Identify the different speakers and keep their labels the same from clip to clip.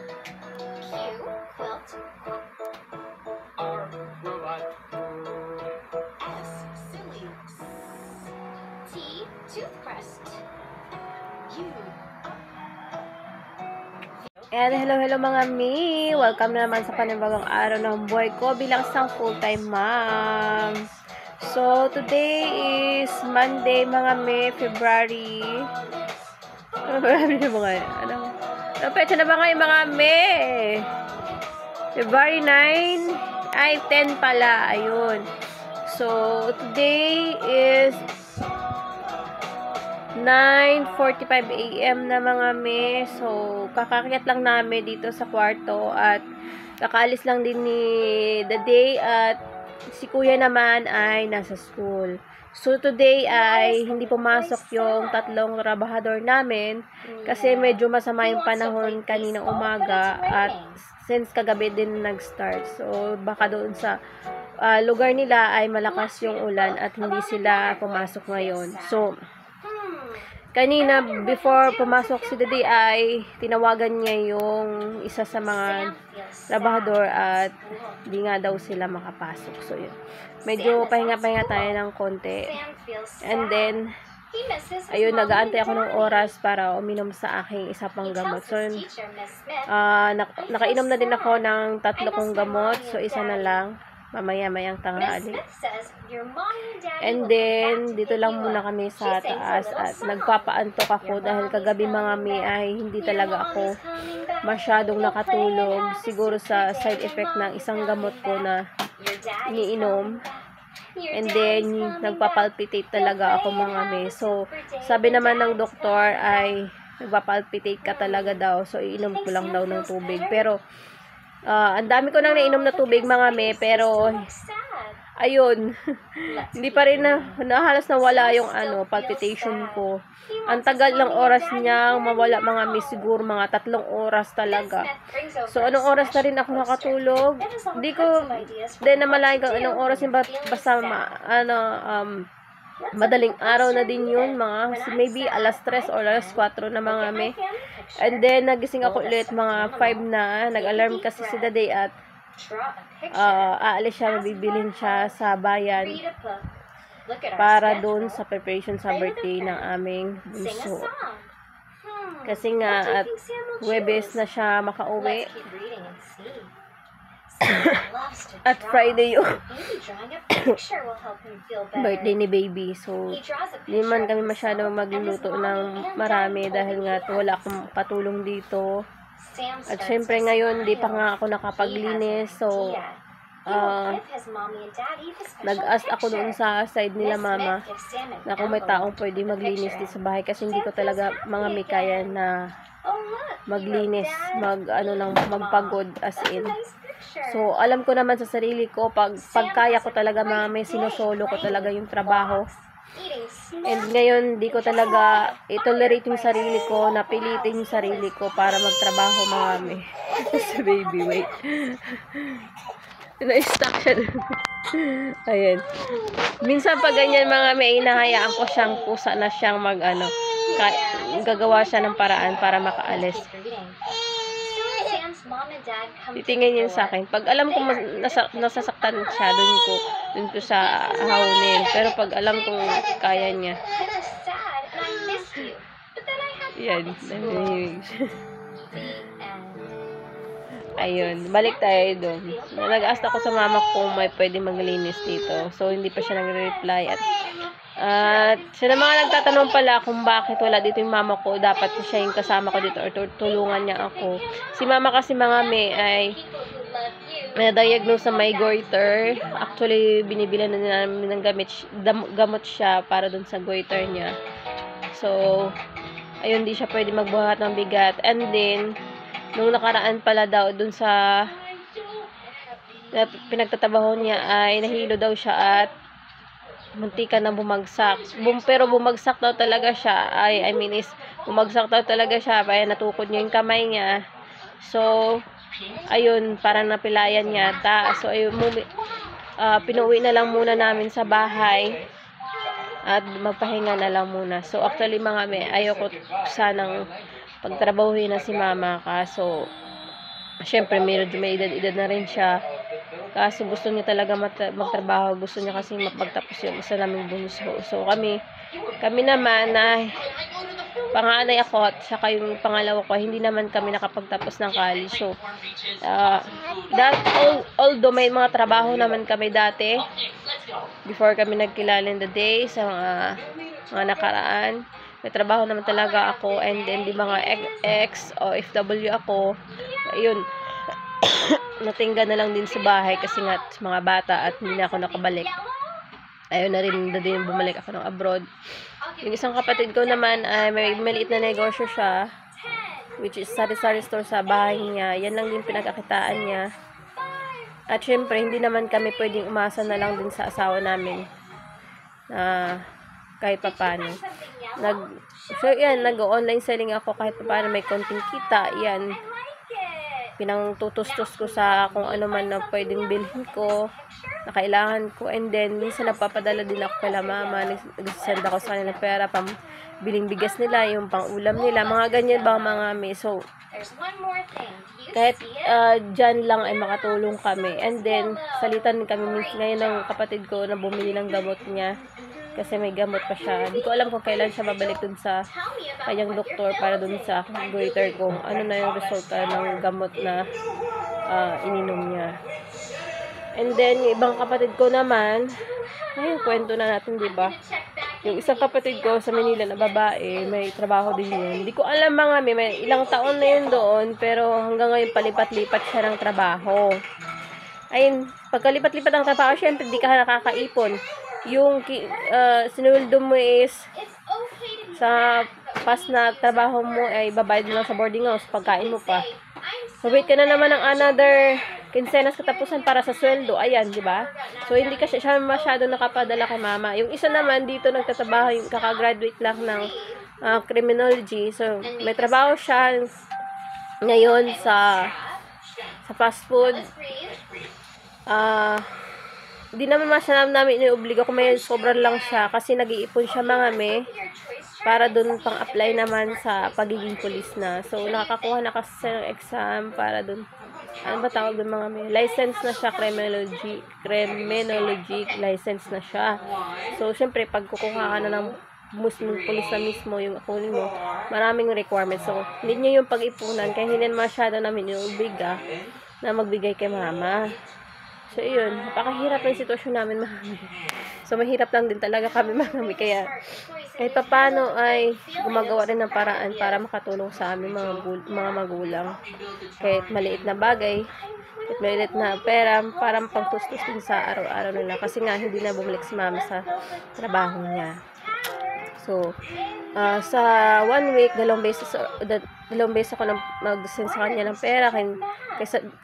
Speaker 1: Q. Quilt. R. Robot. S. Silly. T. Toothbrush. U.
Speaker 2: And hello mga mi! Welcome na naman sa panibagong araw ng buhay ko bilang isang full-time mom. So, today is Monday mga mi, February. February na mga, ano petsa na ba ngayon mga mi? February 9? Ay, 10 pala. Ayun. So, today is 9:45 AM na mga me. So, kakakyat lang namin dito sa kwarto at kakaalis lang din ni The Day at si Kuya naman ay nasa school. So, today ay hindi pumasok yung tatlong trabahador namin kasi medyo masama yung panahon kaninang umaga at since kagabi din nag-start. So, baka doon sa lugar nila ay malakas yung ulan at hindi sila pumasok ngayon. So, kanina, before pumasok si Daddy ay tinawagan niya yung isa sa mga trabahador at di nga daw sila makapasok. So, yun. Medyo pahinga-pahinga tayo ng konti. And then, ayun, nag-aantay ako ng oras para uminom sa aking isa pang gamot. So, nakainom na din ako ng 3 kong gamot. So, isa na lang. Mamaya-mayang tanghali. And then, dito lang muna kami sa taas at nagpapaantok ako dahil kagabi mga mi ay hindi talaga ako masyadong nakatulog. Siguro sa side effect ng isang gamot ko na iniinom. And then, nagpapalpitate talaga ako mga mi. So, sabi naman ng doktor ay nagpapalpitate ka talaga daw. So, iinom ko lang daw ng tubig. Pero, ang dami ko nang nainom na tubig mga me, pero ayun, hindi pa rin halos nawala yung palpitation ko. Ang tagal ng oras niyang mawala mga me, siguro mga 3 oras talaga. So, anong oras na rin ako nakatulog? Hindi ko din namalayan kung anong oras yun, basta madaling araw na din yun, maybe alas 3 or alas 4 na mga me. And then, nagising ako ulit mga 5 na, nag-alarm kasi si Daday at aalis siya, mabibilin siya sa bayan para doon sa preparation sa birthday ng aming bunso. Kasi nga, at Huwebes na siya makauwi. At Friday yung birthday ni baby. So, hindi man kami masyado magluluto ng marami dahil nga wala akong patulong dito. At syempre ngayon, di pa nga ako nakapaglinis. So, nag-ask ako doon sa side nila mama na kung may taong pwede maglinis dito sa bahay kasi hindi ko talaga mga may kaya na maglinis, magpagod as in. So, alam ko naman sa sarili ko, pag kaya ko talaga may sinosolo ko talaga yung trabaho. And ngayon, di ko talaga i-tolerate yung sarili ko, napilitin yung sarili ko para magtrabaho mami. Sa baby, wait. Na-stuck siya. Ayan. Minsan pag ganyan mga may inahayaan ko siyang pusa na siyang gagawa siya ng paraan para makaalis. Titingin yun sa akin. Pag alam ko nasasaktan siya, dun ko sa hawlin. Pero pag alam kong kaya niya. Yan. Ayun. Balik tayo doon. Nag-ask ako sa mama kung may pwede maglinis dito. So, hindi pa siya nagre-reply. At siya na mga nagtatanong pala kung bakit wala dito yung mama ko. Dapat siya yung kasama ko dito or tulungan niya ako. Si mama kasi mga may ay na-diagnose sa may goiter. Actually, binibilan na namin ng gamot siya para dun sa goiter niya. So, ayun, di siya pwede magbuhat ng bigat. And then, nung nakaraan pala daw dun sa pinagtatabaho niya ay nahilo daw siya at muntika na bumagsak. Pero bumagsak daw talaga siya. Bumagsak daw talaga siya. Kaya natukod niya yung kamay niya. So, ayun, parang napilayan niya. So, ayun, pinuwi na lang muna namin sa bahay. At magpahinga na lang muna. So, actually, mga ayoko sanang pagtrabahuhin na si mama. Kaso, Siyempre, medyo may edad-edad na rin siya. Kaso gusto niya talaga magtrabaho. Gusto niya kasi magtapos yung isa naming bunso. So, kami naman na panganay ako at saka yung pangalawa ko, hindi naman kami nakapagtapos ng college. So, although may mga trabaho naman kami dati, before kami nagkilala in the day, sa mga nakaraan, may trabaho naman talaga ako, and then di mga OFW ako, ayun, natingga na lang din sa bahay kasi nga mga bata at hindi na ako nakabalik. Ayun na rin na din bumalik ako ng abroad. Yung isang kapatid ko naman ay may maliit na negosyo siya, which is sari-sari store sa bahay niya. Yan lang din pinagkakitaan niya. At syempre, hindi naman kami pwedeng umasa na lang din sa asawa namin na kahit papano. Nag-online selling ako kahit papano, may konting kita. Yan. Pinangtutustos ko sa kung ano man na pwedeng bilhin ko, na kailangan ko. And then, minsan nagpapadala din ako kay mama. Nag-send ako sa kanila pera, biling bigas nila, yung pang-ulam nila. Mga ganyan ba mga may. So, kahit dyan lang ay makatulong kami. And then, salitan kami ngayon ng kapatid ko na bumili ng gamot niya. Kasi may gamot pa siya. Hindi ko alam kung kailan siya babalik dun sa kanyang doktor para dun sa goiter kung ano na yung resulta ng gamot na ininom niya. And then, yung ibang kapatid ko naman, ayun, kwento na natin, diba? Yung isang kapatid ko sa Manila na babae, may trabaho din yun. Hindi ko alam mga may ilang taon na yun doon, pero hanggang ngayon palipat-lipat siya ng trabaho. Ayun, pagkalipat-lipat ng trabaho, syempre di ka nakakaipon. Yung sinuldo mo is sa pas na trabaho mo ay babayad mo lang sa boarding house, pagkain mo pa. So wait ka na naman ng another kinsenas katapusan para sa sweldo. Ayan, di ba? So hindi ka siya masyado nakapadala kay mama. Yung isa naman dito nagtatrabaho, yung kaka-graduate lang ng criminology. So may trabaho siya ngayon sa fast food. Di naman masyadong namin inobliga kung may sobrang lang siya kasi nag-iipon siya mga para dun pang-apply naman sa pagiging police na. So, nakakakuha na kasi ng exam para dun, ano ba tawag dun mga license na siya, criminology license na siya. So, syempre, pag kukuha ka na ng police na mismo, yung kunin mo, maraming requirements. So, hindi niya yung pag-ipunan, kaya hindi masyado namin inobliga na magbigay kay mama. So, yun. Napakahirap ng sitwasyon namin, mami. So, mahirap lang din talaga kami, mami. Kaya, kahit paano ay gumagawa rin ng paraan para makatulong sa aming mga magulang. Kahit maliit na bagay, kahit maliit na pera, para pangtustos din sa araw-araw nila. Kasi nga, hindi na bumalik si mama sa trabaho niya. So, sa 1 week, dalawang beses ako mag-send sa kanya ng pera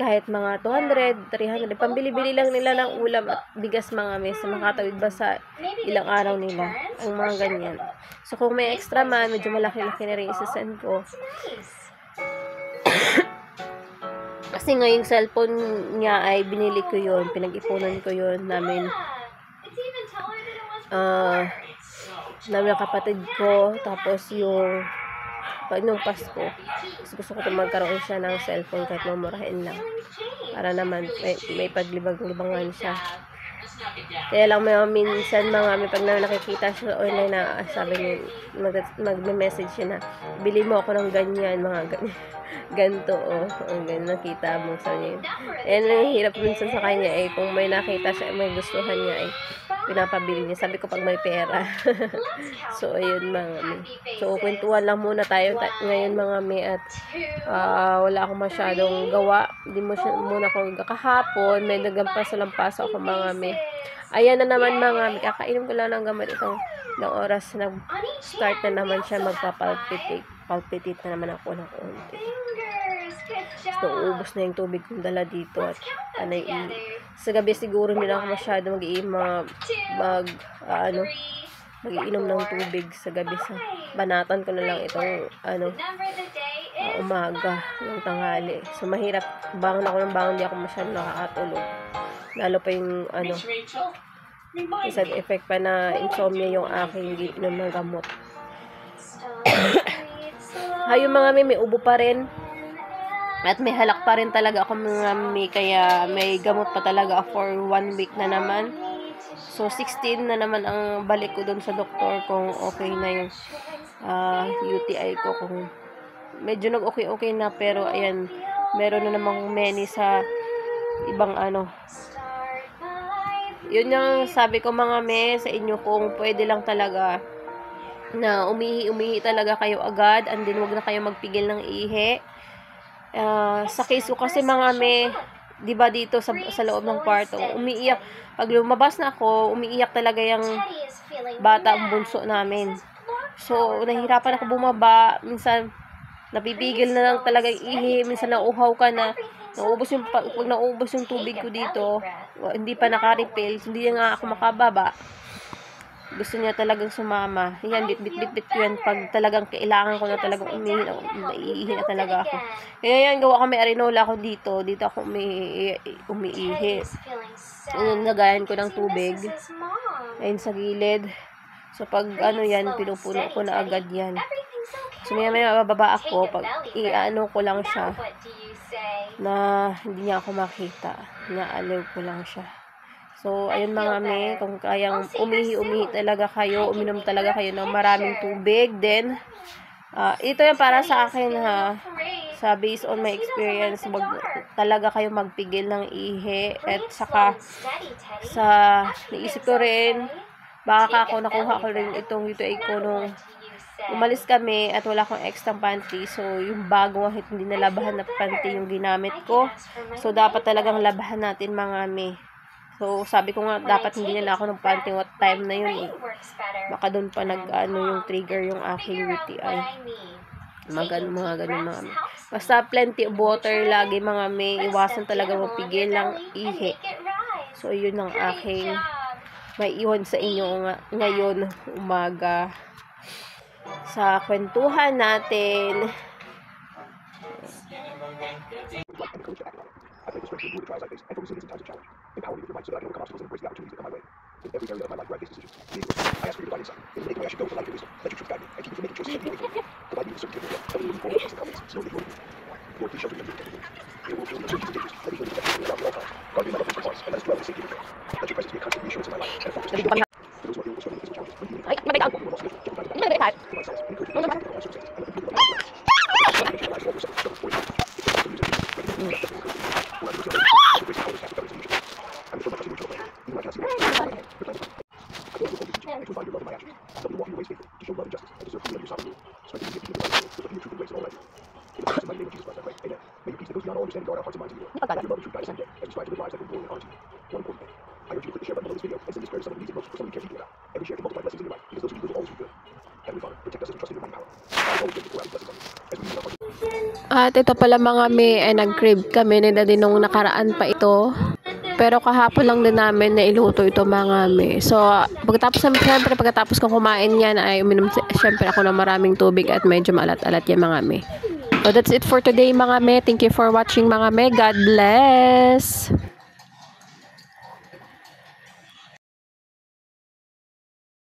Speaker 2: kahit mga 200, 300, pambili-bili lang nila ng ulam at bigas mga mesa, makatawid ba sa ilang araw nila ang mga ganyan. So kung may extra man, medyo malaki-laki na rin isasend ko. Kasi nga yung cellphone niya ay binili ko yun, pinag-ipunan ko yun namin ng kapatid ko. Tapos yung nung Pasko, gusto ko magkaroon siya ng cellphone kahit mamurahin lang para naman may paglibang-libangan siya. Kaya lang minsan may pag nakikita siya online na sabi niya, mag-message siya na bili mo ako ng ganyan, mga ganyan, ganito ang ganyan nakita mo sa niya. And ang hirap minsan sa kanya kung may nakita siya, may gustuhan niya pinapabili niya. Sabi ko pag may pera. So ayun mga so kwentuhan lang muna tayo ngayon mga at wala akong masyadong gawa. Hindi mo muna ako kahapon may naglampaso ako mga ayan na naman mga kakainom ko lang ng gamot itong oras nag-start na naman siya palpitate na naman ako ng konti. So, ubos na yung tubig kong dala dito at sa gabi siguro hindi na ako masyado mag-iinom ng tubig sa gabi. Sa banatan ko na lang itong umaga ng tanghali. So, mahirap bangon ako ng bangon, hindi ako masyado nakakatulog. Lalo pa yung side effect pa na insomnia yung aking inom ng gamot. Yung mga may ubo pa rin. At may halak pa rin talaga ako mga may, kaya may gamot pa talaga for 1 week na naman. So, 16 na naman ang balik ko dun sa doktor kung okay na yung UTI ko. Kung medyo nag-okay na, pero ayan, meron na namang many sa ibang ano. Yun yung sabi ko mga me sa inyo, kung pwede lang talaga na umihi talaga kayo agad, and then wag na kayo magpigil ng ihi. Sa case ko kasi mga me, di ba dito sa loob ng kwarto, umiiyak. Pag lumabas na ako, umiiyak talaga yung bata, ang bunso namin. So, nahihirapan ako bumaba. Minsan, napipigil na lang talaga yung ihi. Minsan, nauuhaw ka na. Pag naubos yung tubig ko dito, hindi pa naka-refill, hindi nga ako makababa. Gusto niya talagang sumama. Yan, bit ko yan. Pag talagang kailangan ko na talagang umiihi na talaga ako. Kaya yan, gawa kami arenola ako dito. Dito ako umiihi. Nagayan ko ng tubig. Ayun sa gilid. So, pag ano yan, pinupuno ko na agad yan. So, may mababa ako. Pag i-ano ko lang siya na hindi niya ako makita. Naaliw ko lang siya. So, ayun mga me, kung kayang umihi talaga kayo, uminom talaga kayo ng maraming tubig. Then, ito yung para sa akin ha, sa based on my experience, talaga kayo magpigil ng ihi. At saka, naisip ko rin, baka ako nakuha ko rin itong UTI ko nung umalis kami at wala akong extra panty. So, yung bago hindi nalabahan na panty yung ginamit ko. So, dapat talagang labahan natin mga me. So, sabi ko nga, dapat hindi nila ako ng panty what time na yun eh. Baka doon pa yung trigger yung aking UTI. Mga ganun. Basta plenty of water lagi mga may. Iwasan talaga mapigil ng ihi. So, yun ang aking may iwan sa inyo ngayon umaga. Sa kwentuhan natin. Empower me with your mind so that I can overcome obstacles and embrace the opportunities that come my way. In every area of my life where I face decisions, lead me. I ask for your divine insight. In the making way I should go for life and wisdom. Let your truth guide me and keep me from making choices that be away. Provide me with certainty of your will. Help me move forward with confidence. Slowly moving. Lord, please shelter me under your protection. Your will, children, uncertainties and dangers. Let me hear you protect me at all times. Guard me in my lovely hearts, and let us dwell in safety and prayer. Let your presence be a constant reassurance in my life and a fortress of strength. For those who are ill or struggling with physical challenges, bring healing. For those who are lost in gentle guidance, provide solace, encouragement, and all circumstances, and let them feel the light of Christ. Let your life all yourself, double for yourself. At ito pala mga may, nag-crib kami ni Daddy nung nakaraan pa ito. Pero kahapon lang din namin na iluto ito mga may. So, pagkatapos kong kumain yan, ay uminom syempre ako ng maraming tubig at medyo maalat-alat yan mga may. So, that's it for today mga may. Thank you for watching mga may. God bless!